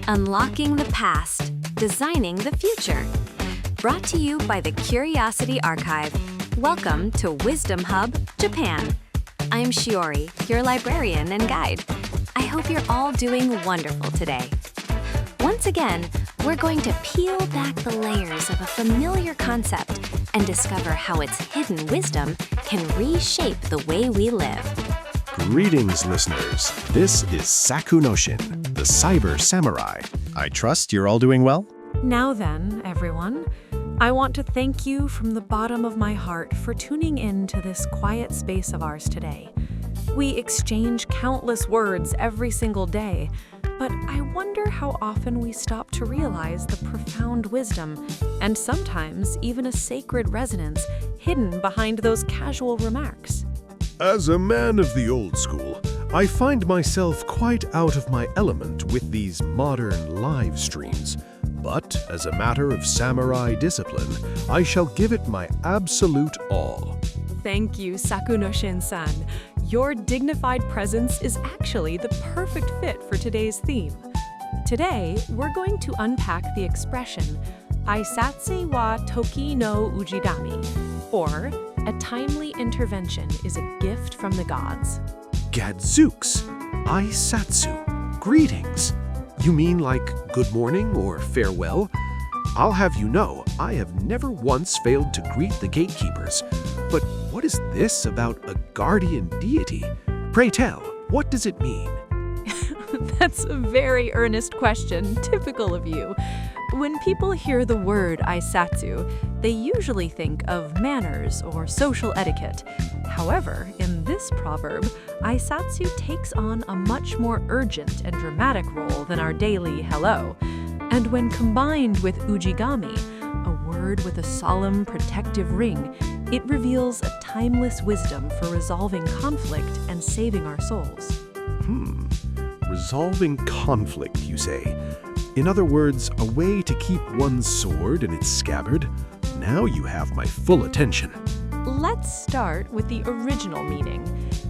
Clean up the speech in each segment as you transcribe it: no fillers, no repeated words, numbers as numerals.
Unlocking the Past, Designing the Future. Brought to you by the Curiosity Archive. Welcome to Wisdom Hub, Japan. I'm Shiori, your librarian and guide. I hope you're all doing wonderful today. Once again, we're going to peel back the layers of a familiar concept and discover how its hidden wisdom can reshape the way we live. Greetings, listeners. This is Sakunoshin, the Cyber Samurai. I trust you're all doing well? Now then, everyone, I want to thank you from the bottom of my heart for tuning in to this quiet space of ours today. We exchange countless words every single day, but I wonder how often we stop to realize the profound wisdom and sometimes even a sacred resonance hidden behind those casual remarks. As a man of the old school, I find myself quite out of my element with these modern live streams. But as a matter of samurai discipline, I shall give it my absolute all. Thank you, Sakunoshin-san. Your dignified presence is actually the perfect fit for today's theme. Today, we're going to unpack the expression aisatsu wa toki no ujigami, or a timely intervention is a gift from the gods. Gadzooks! Aisatsu! Greetings! You mean like good morning or farewell? I'll have you know, I have never once failed to greet the gatekeepers. But what is this about a guardian deity? Pray tell, what does it mean? That's a very earnest question, typical of you. When people hear the word aisatsu, they usually think of manners or social etiquette. However, in this proverb, aisatsu takes on a much more urgent and dramatic role than our daily hello. And when combined with ujigami, a word with a solemn protective ring, it reveals a timeless wisdom for resolving conflict and saving our souls. Resolving conflict, you say? In other words, a way to keep one's sword in its scabbard? Now you have my full attention. Let's start with the original meaning.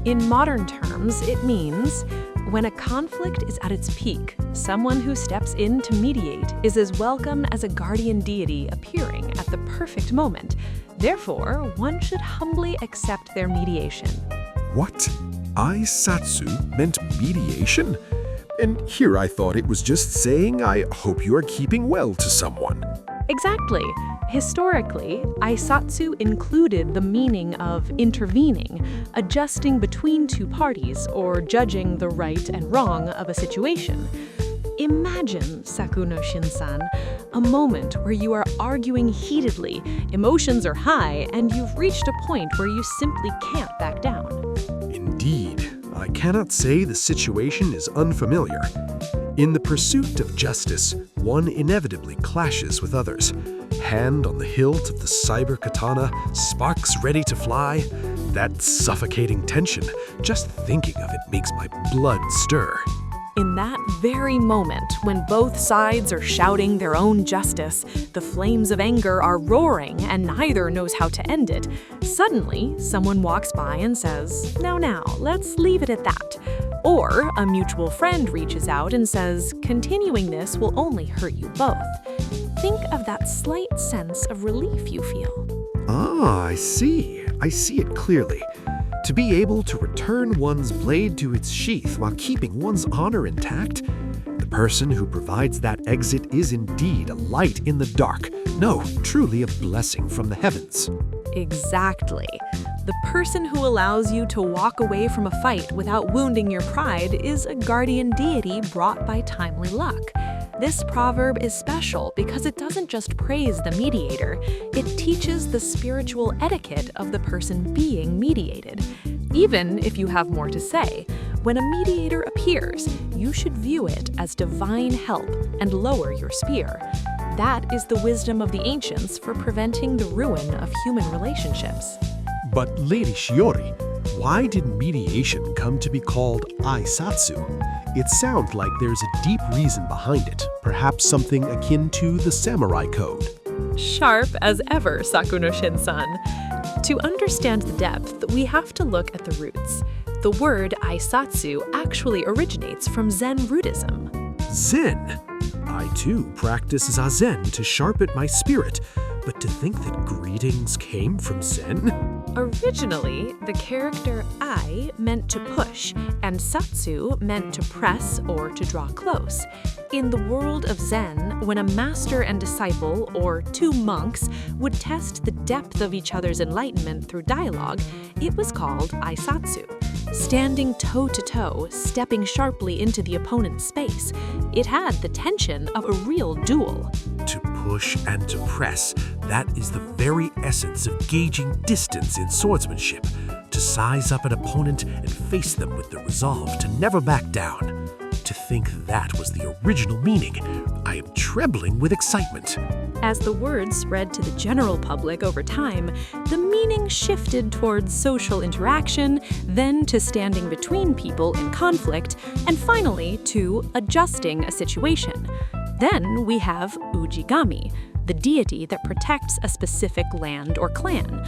In modern terms, it means when a conflict is at its peak, someone who steps in to mediate is as welcome as a guardian deity appearing at the perfect moment. Therefore, one should humbly accept their mediation. What? Aisatsu meant mediation? And here I thought it was just saying, I hope you are keeping well to someone. Exactly. Historically, aisatsu included the meaning of intervening, adjusting between two parties, or judging the right and wrong of a situation. Imagine, Sakunoshin-san, a moment where you are arguing heatedly, emotions are high, and you've reached a point where you simply can't back down. Indeed, I cannot say the situation is unfamiliar. In the pursuit of justice, one inevitably clashes with others. Hand on the hilt of the cyber katana, sparks ready to fly. That suffocating tension, just thinking of it makes my blood stir. In that very moment, when both sides are shouting their own justice, the flames of anger are roaring and neither knows how to end it, suddenly someone walks by and says, now, let's leave it at that. Or a mutual friend reaches out and says, continuing this will only hurt you both. Think of that slight sense of relief you feel. Ah, I see. I see it clearly. To be able to return one's blade to its sheath while keeping one's honor intact? The person who provides that exit is indeed a light in the dark. No, truly a blessing from the heavens. Exactly. The person who allows you to walk away from a fight without wounding your pride is a guardian deity brought by timely luck. This proverb is special because it doesn't just praise the mediator, it teaches the spiritual etiquette of the person being mediated. Even if you have more to say, when a mediator appears, you should view it as divine help and lower your spear. That is the wisdom of the ancients for preventing the ruin of human relationships. But Lady Shiori, why did mediation come to be called aisatsu? It sounds like there's a deep reason behind it, perhaps something akin to the samurai code. Sharp as ever, Sakunoshin-san. To understand the depth, we have to look at the roots. The word aisatsu actually originates from Zen Buddhism. Zen? I too practice Zazen to sharpen my spirit, but to think that greetings came from Zen? Originally, the character I meant to push, and Satsu meant to press or to draw close. In the world of Zen, when a master and disciple, or two monks, would test the depth of each other's enlightenment through dialogue, it was called Aisatsu. Standing toe-to-toe, stepping sharply into the opponent's space, it had the tension of a real duel. To push and to press, that is the very essence of gauging distance in swordsmanship. To size up an opponent and face them with the resolve to never back down. To think that was the original meaning, I am trembling with excitement. As the words spread to the general public over time, the meaning shifted towards social interaction, then to standing between people in conflict, and finally to adjusting a situation. Then we have Ujigami, the deity that protects a specific land or clan.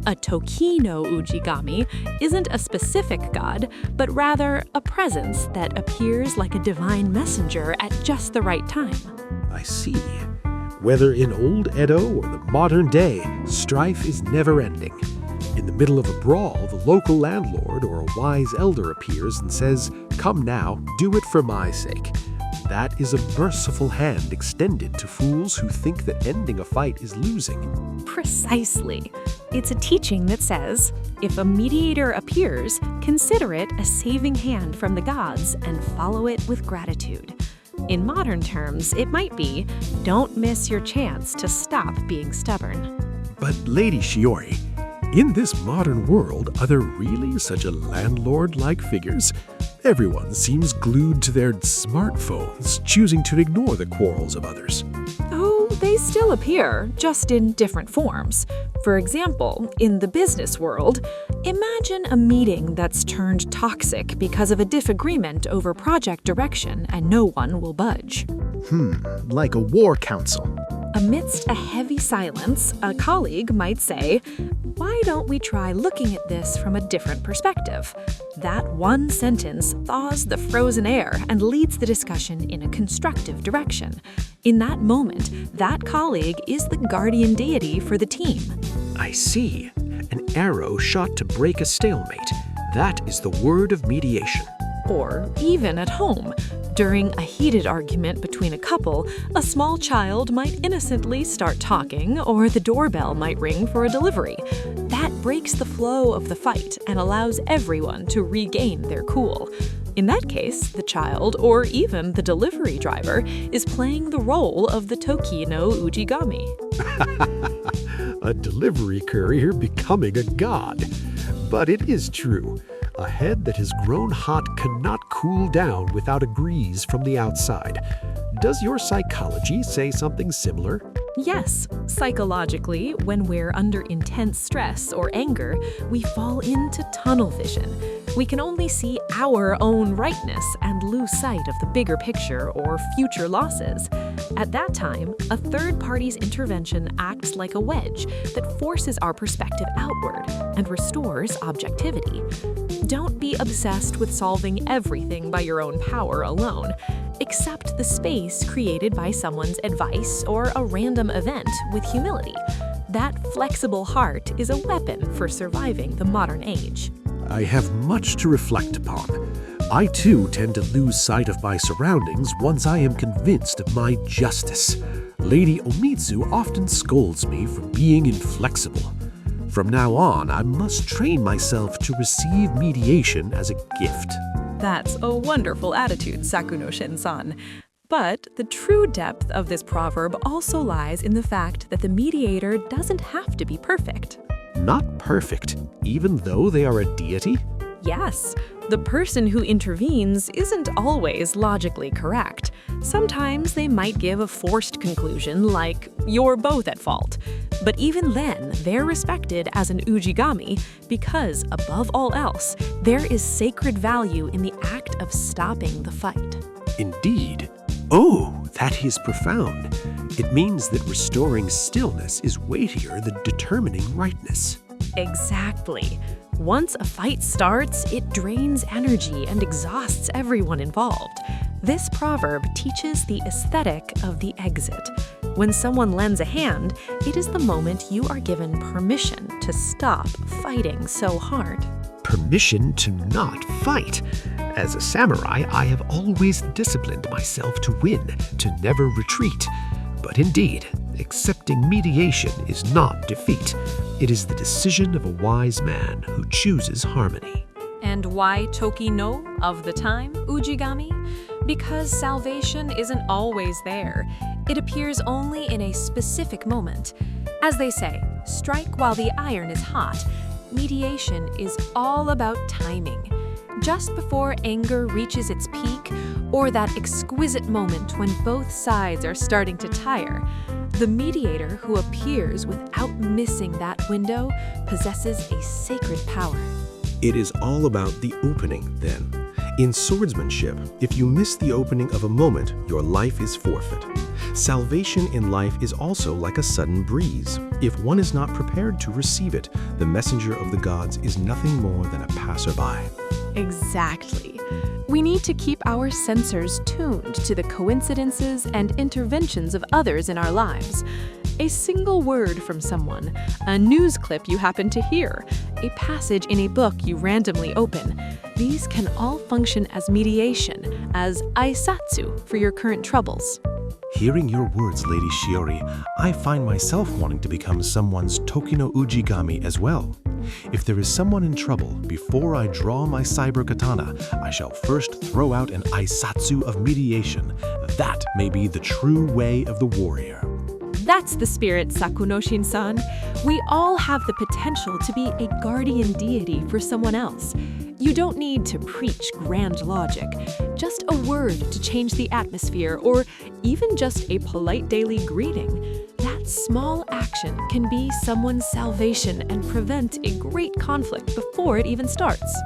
A Tokino Ujigami isn't a specific god, but rather a presence that appears like a divine messenger at just the right time. I see. Whether in old Edo or the modern day, strife is never-ending. In the middle of a brawl, the local landlord or a wise elder appears and says, "Come now, do it for my sake." That is a merciful hand extended to fools who think that ending a fight is losing. Precisely. It's a teaching that says, if a mediator appears, consider it a saving hand from the gods and follow it with gratitude. In modern terms, it might be, don't miss your chance to stop being stubborn. But Lady Shiori, in this modern world, are there really such a landlord-like figures? Everyone seems glued to their smartphones, choosing to ignore the quarrels of others. Oh, they still appear, just in different forms. For example, in the business world, imagine a meeting that's turned toxic because of a disagreement over project direction and no one will budge. Like a war council. Amidst a heavy silence, a colleague might say, "Why don't we try looking at this from a different perspective?" That one sentence thaws the frozen air and leads the discussion in a constructive direction. In that moment, that colleague is the guardian deity for the team. I see. An arrow shot to break a stalemate. That is the word of mediation. Or even at home. During a heated argument between a couple, a small child might innocently start talking, or the doorbell might ring for a delivery. That breaks the flow of the fight and allows everyone to regain their cool. In that case, the child, or even the delivery driver, is playing the role of the Tokino Ujigami. A delivery courier becoming a god. But it is true. A head that has grown hot cannot cool down without a breeze from the outside. Does your psychology say something similar? Yes, psychologically, when we're under intense stress or anger, we fall into tunnel vision. We can only see our own rightness and lose sight of the bigger picture or future losses. At that time, a third party's intervention acts like a wedge that forces our perspective outward and restores objectivity. Don't be obsessed with solving everything by your own power alone. Accept the space created by someone's advice or a random event with humility. That flexible heart is a weapon for surviving the modern age. I have much to reflect upon. I too tend to lose sight of my surroundings once I am convinced of my justice. Lady Omitsu often scolds me for being inflexible. From now on, I must train myself to receive mediation as a gift. That's a wonderful attitude, Sakuno Shen-san. But the true depth of this proverb also lies in the fact that the mediator doesn't have to be perfect. Not perfect, even though they are a deity? Yes, the person who intervenes isn't always logically correct. Sometimes they might give a forced conclusion like, "You're both at fault." But even then, they're respected as an Ujigami because, above all else, there is sacred value in the act of stopping the fight. Indeed. Oh, that is profound. It means that restoring stillness is weightier than determining rightness. Exactly. Once a fight starts, it drains energy and exhausts everyone involved. This proverb teaches the aesthetic of the exit. When someone lends a hand, it is the moment you are given permission to stop fighting so hard. Permission to not fight. As a samurai, I have always disciplined myself to win, to never retreat. But indeed, accepting mediation is not defeat. It is the decision of a wise man who chooses harmony. And why Toki no of the time, Ujigami? Because salvation isn't always there. It appears only in a specific moment. As they say, strike while the iron is hot. Mediation is all about timing. Just before anger reaches its peak, or that exquisite moment when both sides are starting to tire, the mediator who appears without missing that window possesses a sacred power. It is all about the opening, then. In swordsmanship, if you miss the opening of a moment, your life is forfeit. Salvation in life is also like a sudden breeze. If one is not prepared to receive it, the messenger of the gods is nothing more than a passerby. Exactly. We need to keep our sensors tuned to the coincidences and interventions of others in our lives. A single word from someone, a news clip you happen to hear, a passage in a book you randomly open. These can all function as mediation, as aisatsu for your current troubles. Hearing your words, Lady Shiori, I find myself wanting to become someone's Toki no Ujigami as well. If there is someone in trouble, before I draw my cyber katana, I shall first throw out an aisatsu of mediation. That may be the true way of the warrior. That's the spirit, Sakunoshin-san. We all have the potential to be a guardian deity for someone else. You don't need to preach grand logic. Just a word to change the atmosphere, or even just a polite daily greeting. That small action can be someone's salvation and prevent a great conflict before it even starts.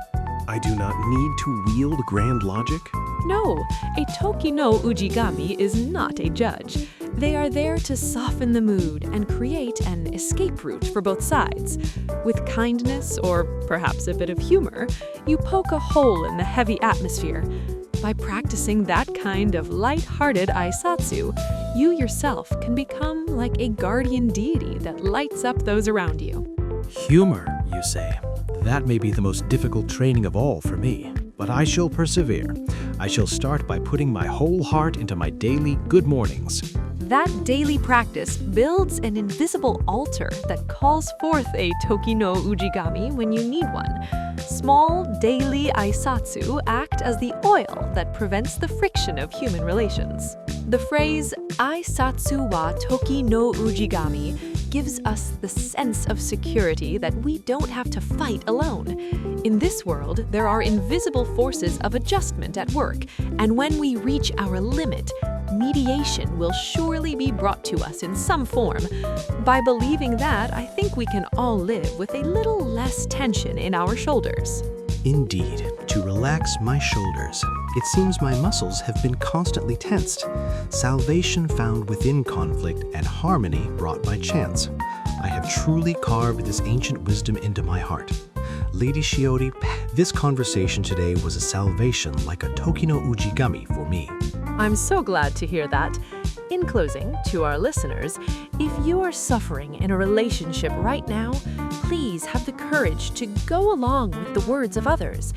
I do not need to wield grand logic. No, a Toki no Ujigami is not a judge. They are there to soften the mood and create an escape route for both sides. With kindness, or perhaps a bit of humor, you poke a hole in the heavy atmosphere. By practicing that kind of light-hearted aisatsu, you yourself can become like a guardian deity that lights up those around you. Humor, you say? That may be the most difficult training of all for me, but I shall persevere. I shall start by putting my whole heart into my daily good mornings. That daily practice builds an invisible altar that calls forth a Toki no Ujigami when you need one. Small daily aisatsu act as the oil that prevents the friction of human relations. The phrase aisatsu wa Toki no Ujigami gives us the sense of security that we don't have to fight alone. In this world, there are invisible forces of adjustment at work, and when we reach our limit, mediation will surely be brought to us in some form. By believing that, I think we can all live with a little less tension in our shoulders. Indeed, to relax my shoulders. It seems my muscles have been constantly tensed. Salvation found within conflict and harmony brought by chance. I have truly carved this ancient wisdom into my heart. Lady Shiori, this conversation today was a salvation like a Toki no Ujigami for me. I'm so glad to hear that. In closing, to our listeners, if you are suffering in a relationship right now, please have the courage to go along with the words of others.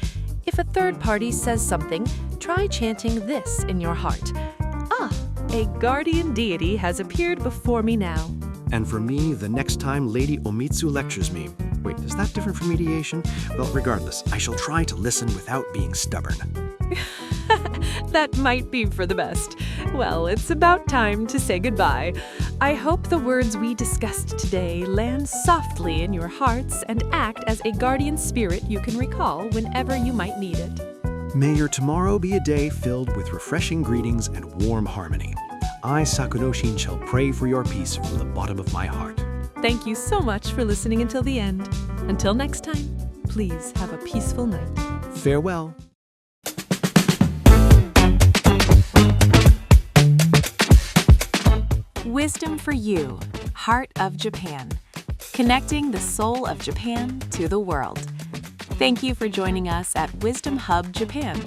If a third party says something, try chanting this in your heart. Ah, a guardian deity has appeared before me now. And for me, the next time Lady Omitsu lectures me. Wait, is that different from mediation? Well, regardless, I shall try to listen without being stubborn. That might be for the best. Well, it's about time to say goodbye. I hope the words we discussed today land softly in your hearts and act as a guardian spirit you can recall whenever you might need it. May your tomorrow be a day filled with refreshing greetings and warm harmony. I, Sakunoshin, shall pray for your peace from the bottom of my heart. Thank you so much for listening until the end. Until next time, please have a peaceful night. Farewell. Wisdom for You, Heart of Japan. Connecting the soul of Japan to the world. Thank you for joining us at Wisdom Hub Japan.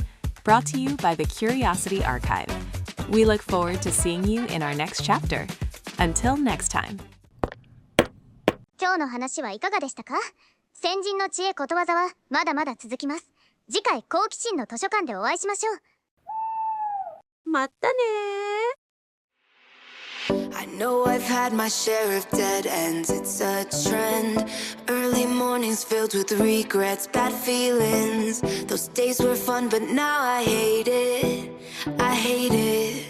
brought to you by the Curiosity Archive. We look forward to seeing you in our next chapter. Until next time. 今日の話はいかがでしたか？先人の知恵ことわざはまだまだ続きます。次回好奇心の図書館でお会いしましょう。またね I know I've had my share of dead ends, it's a trend. Early mornings filled with regrets, bad feelings. Those days were fun, but now I hate it. I hate it.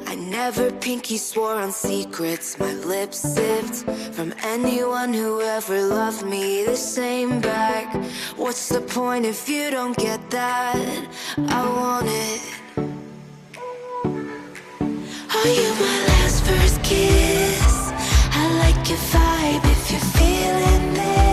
I never pinky swore on secrets, my lips zipped from anyone who ever loved me the same back. What's the point if you don't get that? I want it. Are you my last first kiss? I like your vibe if you're feeling this.